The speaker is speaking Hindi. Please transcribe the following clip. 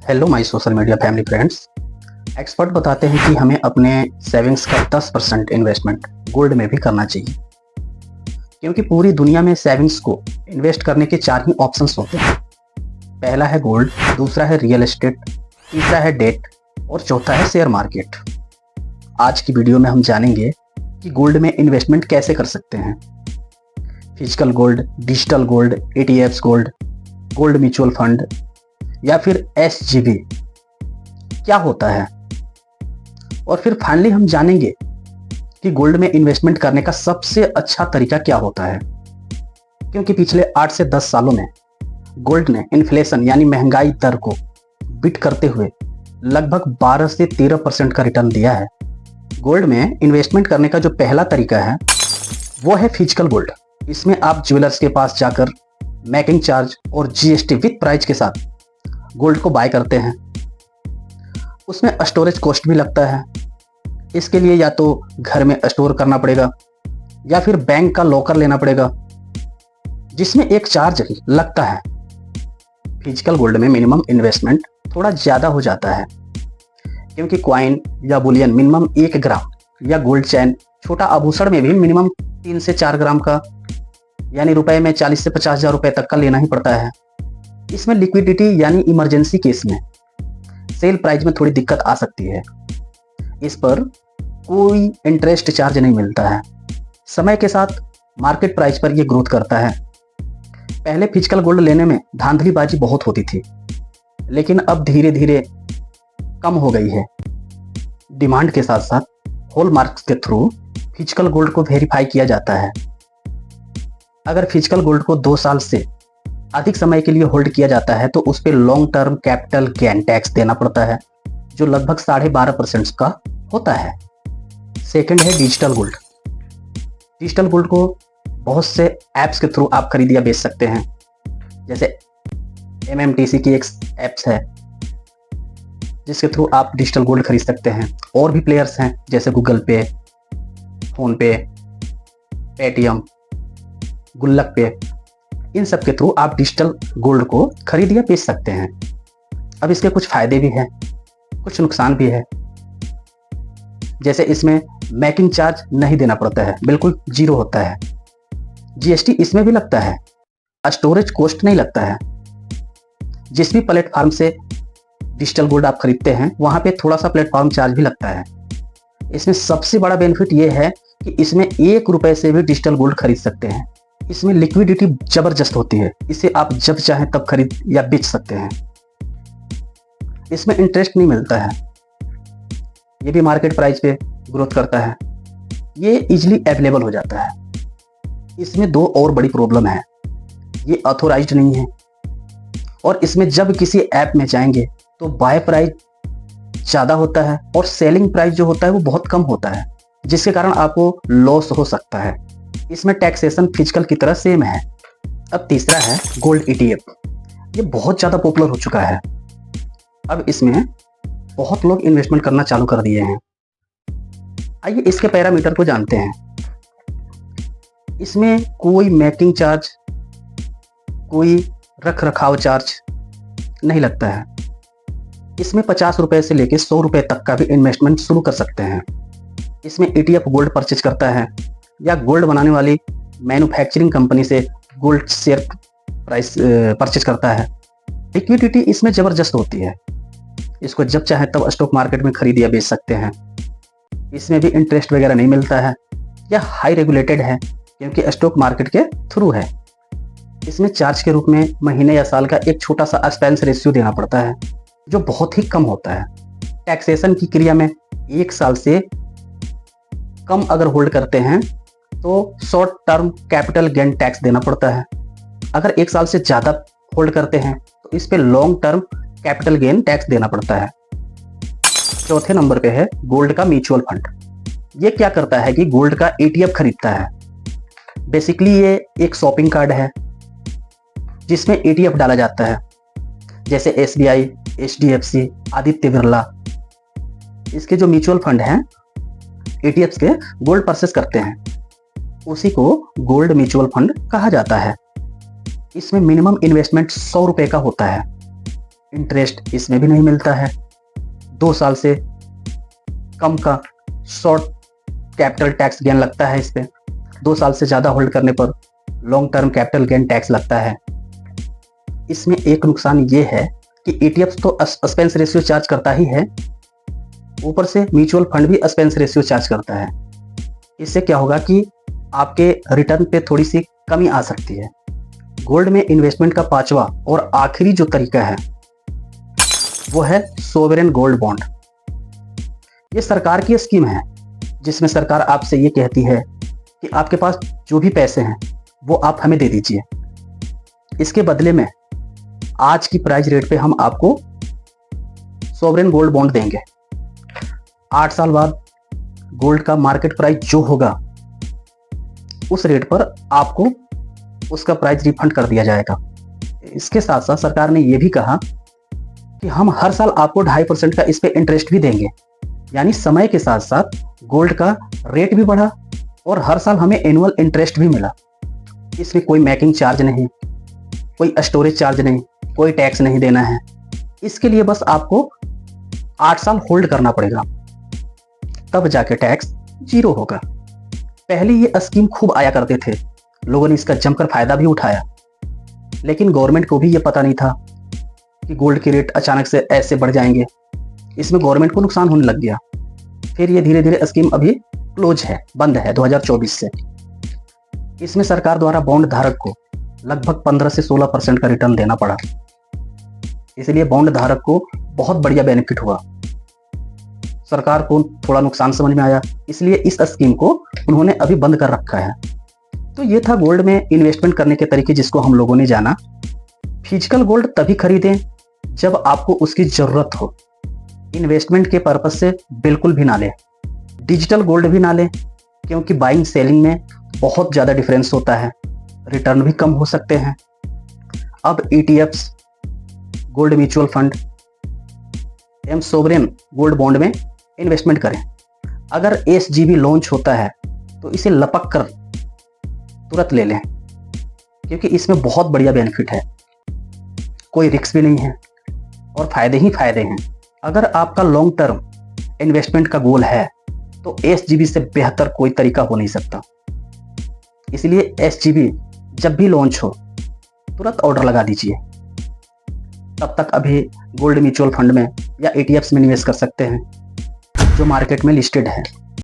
Hello my social media family friends. Expert बताते हैं कि हमें अपने सेविंग्स का 10% इन्वेस्टमेंट गोल्ड में भी करना चाहिए, क्योंकि पूरी दुनिया में सेविंग्स को इन्वेस्ट करने के 4 ही ऑप्शंस होते हैं। पहला है गोल्ड, दूसरा है रियल एस्टेट, तीसरा है डेट और चौथा है शेयर मार्केट। आज की वीडियो में हम जानेंगे कि गोल्ड में इन्वेस्टमेंट कैसे कर सकते हैं। Physical gold, digital gold, ETFs gold, gold mutual fund या फिर SGB क्या होता है, और फिर फाइनली हम जानेंगे कि गोल्ड में इन्वेस्टमेंट करने का सबसे अच्छा तरीका क्या होता है। क्योंकि पिछले 8 से 10 सालों में गोल्ड ने इन्फ्लेशन यानी महंगाई दर को बीट करते हुए लगभग 12 से 13% का रिटर्न दिया है। गोल्ड में इन्वेस्टमेंट करने का जो पहला तरीका है वो है फिजिकल गोल्ड। इसमें आप ज्वेलर्स के पास जाकर मेकिंग चार्ज और GST विद प्राइस के साथ गोल्ड को बाय करते हैं। उसमें स्टोरेज कॉस्ट भी लगता है। इसके लिए या तो घर में स्टोर करना पड़ेगा या फिर बैंक का लॉकर लेना पड़ेगा, जिसमें एक चार्ज लगता है। फिजिकल गोल्ड में मिनिमम इन्वेस्टमेंट थोड़ा ज़्यादा हो जाता है, क्योंकि कॉइन या बुलियन मिनिमम 1 ग्राम या गोल्ड चैन, छोटा आभूषण में भी मिनिमम 3 से 4 ग्राम का यानी रुपए में 40 से 50 हज़ार रुपए तक का लेना ही पड़ता है। इसमें लिक्विडिटी यानी इमरजेंसी केस में सेल प्राइस में थोड़ी दिक्कत आ सकती है। इस पर कोई इंटरेस्ट चार्ज नहीं मिलता है। समय के साथ मार्केट प्राइस पर यह ग्रोथ करता है। पहले फिजिकल गोल्ड लेने में धांधलीबाजी बहुत होती थी, लेकिन अब धीरे धीरे कम हो गई है। डिमांड के साथ साथ हॉलमार्क्स के थ्रू फिजिकल गोल्ड को वेरीफाई किया जाता है। अगर फिजिकल गोल्ड को 2 साल से अधिक समय के लिए होल्ड किया जाता है तो उस पर long term capital gain tax देना पड़ता है, जो लगभग 12.5% का होता है। सेकंड है डिजिटल गोल्ड। डिजिटल गोल्ड को बहुत से ऐप्स के थ्रू आप खरीद या बेच सकते हैं। जैसे MMTC की एक ऐप्स है जिसके थ्रू आप डिजिटल गोल्ड खरीद सकते हैं। और भी प्लेयर्स हैं जैसे गूगल पे, फोन पे, पेटीएम, गुल्लक पे। इन सब के थ्रू आप डिजिटल गोल्ड को खरीद या बेच सकते हैं। अब इसके कुछ फायदे भी हैं, कुछ नुकसान भी है। जैसे इसमें मेकिंग चार्ज नहीं देना पड़ता है, बिल्कुल 0 होता है। GST इसमें भी लगता है। स्टोरेज कॉस्ट नहीं लगता है। जिस भी प्लेटफॉर्म से डिजिटल गोल्ड आप खरीदते हैं वहां पे थोड़ा सा प्लेटफॉर्म चार्ज भी लगता है। इसमें सबसे बड़ा बेनिफिट ये है कि इसमें 1 रुपए से भी डिजिटल गोल्ड खरीद सकते हैं। इसमें लिक्विडिटी जबरदस्त होती है। इसे आप जब चाहें तब खरीद या बेच सकते हैं। इसमें इंटरेस्ट नहीं मिलता है। ये भी मार्केट प्राइस पे ग्रोथ करता है। ये इजीली अवेलेबल हो जाता है। इसमें 2 और बड़ी प्रॉब्लम है। ये ऑथोराइज्ड नहीं है, और इसमें जब किसी ऐप में जाएंगे तो बाय प्राइस ज़्यादा होता है और सेलिंग प्राइस जो होता है वो बहुत कम होता है, जिसके कारण आपको लॉस हो सकता है। इसमें टैक्सेशन फिजिकल की तरह सेम है। अब तीसरा है गोल्ड ETF। ये बहुत ज़्यादा पॉपुलर हो चुका है। अब इसमें बहुत लोग इन्वेस्टमेंट करना चालू कर दिए हैं। आइए इसके पैरामीटर को जानते हैं। इसमें कोई मेकिंग चार्ज, कोई रख रखाव चार्ज नहीं लगता है। इसमें 50 रुपए से लेकर 100 रुपए तक का भी इन्वेस्टमेंट शुरू कर सकते हैं। इसमें ETF गोल्ड परचेज करता है या गोल्ड बनाने वाली मैन्युफैक्चरिंग कंपनी से गोल्ड शेयर प्राइस परचेज करता है। लिक्विडिटी इसमें ज़बरदस्त होती है। इसको जब चाहे तब स्टॉक मार्केट में खरीद या बेच सकते हैं। इसमें भी इंटरेस्ट वगैरह नहीं मिलता है। यह हाई रेगुलेटेड है क्योंकि स्टॉक मार्केट के थ्रू है। इसमें चार्ज के रूप में महीने या साल का एक छोटा सा एक्सपेंस रेशियो देना पड़ता है, जो बहुत ही कम होता है। टैक्सेशन की क्रिया में 1 साल से कम अगर होल्ड करते हैं तो short term capital gain tax देना पड़ता है। अगर 1 साल से ज़्यादा होल्ड करते हैं तो इस पे long term capital gain tax देना पड़ता है। चौथे नंबर पे है गोल्ड का म्यूचुअल फंड। ये क्या करता है कि गोल्ड का ETF खरीदता है। बेसिकली ये एक शॉपिंग कार्ड है जिसमें ETF डाला जाता है, जैसे SBI, HDFC, आदित्य बिरला। इसके जो म्यूचुअल फंड हैं ETFs के गोल्ड परचेस करते हैं, उसी को गोल्ड म्यूचुअल फंड कहा जाता है। इसमें मिनिमम इन्वेस्टमेंट 100 रुपए का होता है। इंटरेस्ट इसमें भी नहीं मिलता है। 2 साल से कम का शॉर्ट कैपिटल टैक्स गेन लगता है इस पे। 2 साल से ज़्यादा होल्ड करने पर long term capital gain tax लगता है। इसमें एक नुकसान ये है कि ETF तो एक्सपेंस रेशियो चार्ज करता ही है, ऊपर से म्यूचुअल फंड भी एक्सपेंस रेशियो चार्ज करता है। इससे क्या होगा कि आपके रिटर्न पे थोड़ी सी कमी आ सकती है। गोल्ड में इन्वेस्टमेंट का 5वां और आखिरी जो तरीका है वो है सोवरेन गोल्ड बॉन्ड। ये सरकार की स्कीम है जिसमें सरकार आपसे ये कहती है कि आपके पास जो भी पैसे हैं वो आप हमें दे दीजिए, इसके बदले में आज की प्राइस रेट पे हम आपको सोवरेन गोल्ड बॉन्ड देंगे। 8 साल बाद गोल्ड का मार्केट प्राइस जो होगा उस रेट पर आपको उसका प्राइस रिफंड कर दिया जाएगा। इसके साथ साथ सरकार ने यह भी कहा कि हम हर साल आपको 2.5% का इस पे इंटरेस्ट भी देंगे। यानी समय के साथ साथ गोल्ड का रेट भी बढ़ा और हर साल हमें एनुअल इंटरेस्ट भी मिला। इसमें कोई मेकिंग चार्ज नहीं, कोई स्टोरेज चार्ज नहीं, कोई टैक्स नहीं देना है। इसके लिए बस आपको 8 साल होल्ड करना पड़ेगा, तब जाके टैक्स 0 होगा। पहले ये स्कीम खूब आया करते थे, लोगों ने इसका जमकर फायदा भी उठाया, लेकिन गवर्नमेंट को भी ये पता नहीं था कि गोल्ड के रेट अचानक से ऐसे बढ़ जाएंगे। इसमें गवर्नमेंट को नुकसान होने लग गया। फिर ये धीरे धीरे स्कीम अभी क्लोज है, बंद है 2024 से। इसमें सरकार द्वारा बॉन्ड धारक को लगभग 15 से 16% का रिटर्न देना पड़ा, इसलिए बॉन्ड धारक को बहुत बढ़िया बेनिफिट हुआ। सरकार को थोड़ा नुकसान समझ में आया, इसलिए इस स्कीम को उन्होंने अभी बंद कर रखा है। तो ये था गोल्ड में इन्वेस्टमेंट करने के तरीके जिसको हम लोगों ने जाना। फिजिकल गोल्ड तभी खरीदें जब आपको उसकी जरूरत हो, इन्वेस्टमेंट के पर्पज से बिल्कुल भी ना लें। डिजिटल गोल्ड भी ना लें क्योंकि बाइंग सेलिंग में बहुत ज़्यादा डिफरेंस होता है, रिटर्न भी कम हो सकते हैं। अब ETFs, गोल्ड म्यूचुअल फंड एवं सोवरेन गोल्ड बॉन्ड में इन्वेस्टमेंट करें। अगर SGB लॉन्च होता है तो इसे लपक कर तुरंत ले लें क्योंकि इसमें बहुत बढ़िया बेनिफिट है, कोई रिस्क भी नहीं है और फायदे ही फायदे हैं। अगर आपका लॉन्ग टर्म इन्वेस्टमेंट का गोल है तो SGB से बेहतर कोई तरीका हो नहीं सकता। इसलिए SGB जब भी लॉन्च हो तुरंत ऑर्डर लगा दीजिए। तब तक अभी गोल्ड म्यूचुअल फंड में या ETFs में निवेश कर सकते हैं जो मार्केट में लिस्टेड है।